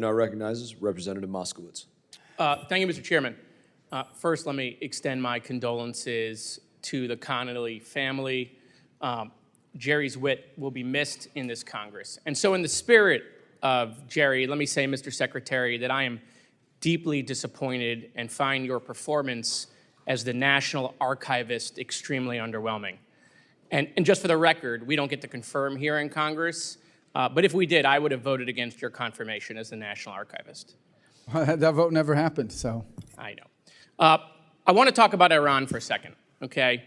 Now recognizes Representative Moskowitz. Thank you, Mr. Chairman. First, let me extend my condolences to the Connolly family. Jerry's wit will be missed in this Congress. And so in the spirit of Jerry, let me say, Mr. Secretary, that I am deeply disappointed and find your performance as the National Archivist extremely underwhelming. And just for the record, we don't get to confirm here in Congress, but if we did, I would have voted against your confirmation as the National Archivist. That vote never happened, so. I know. I want to talk about Iran for a second, okay?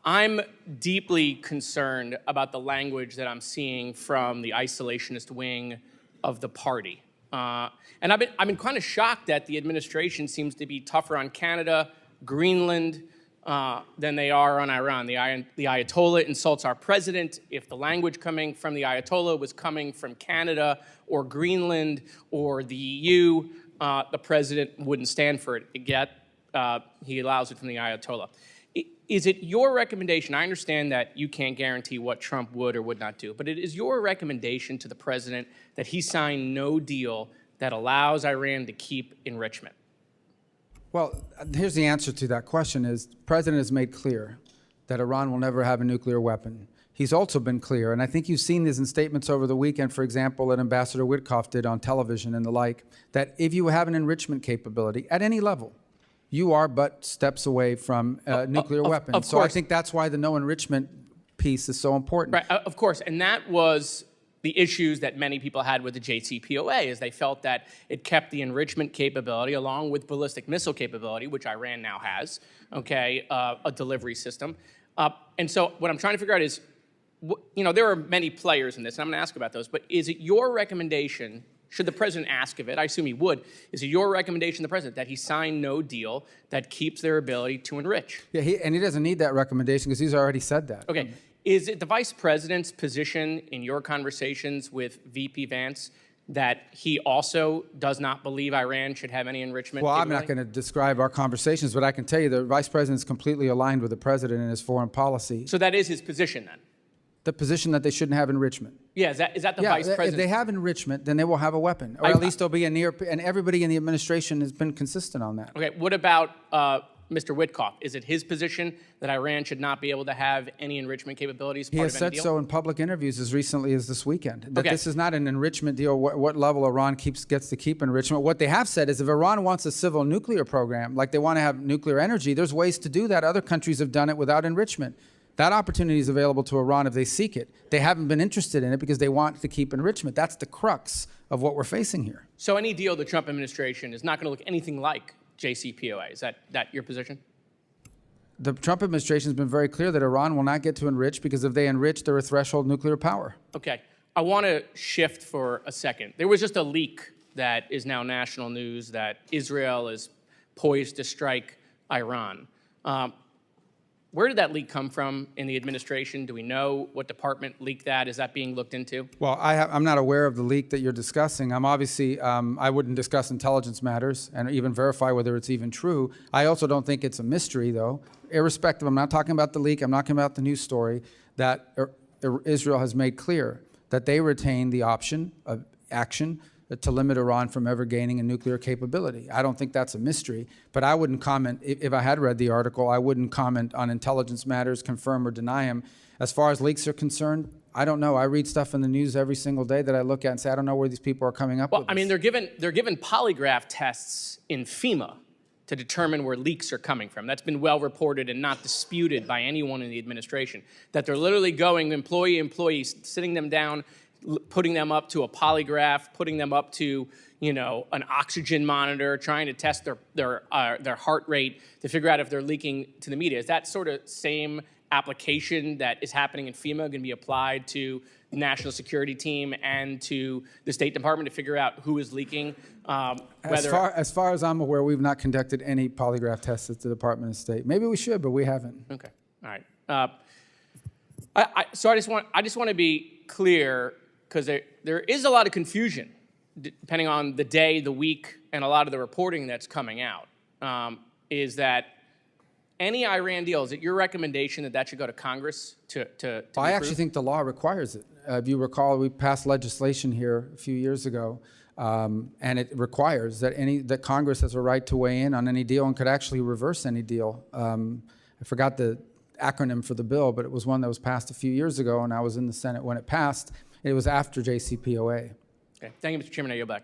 I'm deeply concerned about the language that I'm seeing from the isolationist wing of the party. And I've been kind of shocked that the administration seems to be tougher on Canada, Greenland, than they are on Iran. The Ayatollah insults our president. If the language coming from the Ayatollah was coming from Canada or Greenland or the EU, the president wouldn't stand for it. Yet he allows it from the Ayatollah. Is it your recommendation? I understand that you can't guarantee what Trump would or would not do, but it is your recommendation to the president that he sign no deal that allows Iran to keep enrichment? Well, here's the answer to that question is the president has made clear that Iran will never have a nuclear weapon. He's also been clear, and I think you've seen this in statements over the weekend, for example, that Ambassador Witkoff did on television and the like, that if you have an enrichment capability at any level, you are but steps away from a nuclear weapon. Of so course. I think that's why the no enrichment piece is so important. Right, of course, and that was the issues that many people had with the JCPOA, is they felt that it kept the enrichment capability along with ballistic missile capability, which Iran now has, okay, a delivery system. And so what I'm trying to figure out is, there are many players in this, and I'm going to ask about those, but is it your recommendation, should the president ask of it, I assume he would, is it your recommendation to the president that he sign no deal that keeps their ability to enrich? Yeah, and he doesn't need that recommendation because he's already said that. Okay. Is it the vice president's position in your conversations with VP Vance that he also does not believe Iran should have any enrichment Well, capability? I'm not going to describe our conversations, but I can tell you the vice president is completely aligned with the president in his foreign policy. So that is his position then? The position that they shouldn't have enrichment. Yeah, is that the vice president? If they have enrichment, then they will have a weapon, or at least there'll be and everybody in the administration has been consistent on that. Okay, what about Mr. Witkoff? Is it his position that Iran should not be able to have any enrichment capabilities? He has said so in public interviews as recently as this weekend, that Okay. this is not an enrichment deal, what level Iran gets to keep enrichment. What they have said is if Iran wants a civil nuclear program, like they want to have nuclear energy, there's ways to do that. Other countries have done it without enrichment. That opportunity is available to Iran if they seek it. They haven't been interested in it because they want to keep enrichment. That's the crux of what we're facing here. So any deal the Trump administration is not going to look anything like JCPOA. Is that your position? The Trump administration has been very clear that Iran will not get to enrich because if they enrich, they're a threshold nuclear power. Okay. I want to shift for a second. There was just a leak that is now national news that Israel is poised to strike Iran. Where did that leak come from in the administration? Do we know what department leaked that? Is that being looked into? Well, I'm not aware of the leak that you're discussing. I'm obviously, I wouldn't discuss intelligence matters and even verify whether it's even true. I also don't think it's a mystery, though. Irrespective, I'm not talking about the leak, I'm not talking about the news story, that Israel has made clear that they retain the option of action to limit Iran from ever gaining a nuclear capability. I don't think that's a mystery, but I wouldn't comment, if I had read the article, I wouldn't comment on intelligence matters, confirm or deny them. As far as leaks are concerned, I don't know. I read stuff in the news every single day that I look at and say, I don't know where these people are coming up with Well, I mean, they're given polygraph tests in FEMA to determine where leaks are coming from. That's been well reported and not disputed by anyone in the administration, that they're literally going employees, sitting them down, putting them up to a polygraph, putting them up to, an oxygen monitor, trying to test their heart rate to figure out if they're leaking to the media. Is that sort of same application that is happening in FEMA going to be applied to the National Security Team and to the State Department to figure out who is leaking? As far as I'm aware, we've not conducted any polygraph tests at the Department of State. Maybe we should, but we haven't. Okay, all right. So I just want to be clear, because there is a lot of confusion depending on the day, the week, and a lot of the reporting that's coming out, is that any Iran deal, is it your recommendation that should go to Congress to I actually think the law requires it. If you recall, we passed legislation here a few years ago And it requires that Congress has a right to weigh in on any deal and could actually reverse any deal. I forgot the acronym for the bill, but it was one that was passed a few years ago, and I was in the Senate when it passed. It was after JCPOA. Okay. Thank you, Mr. Chairman. I yield back.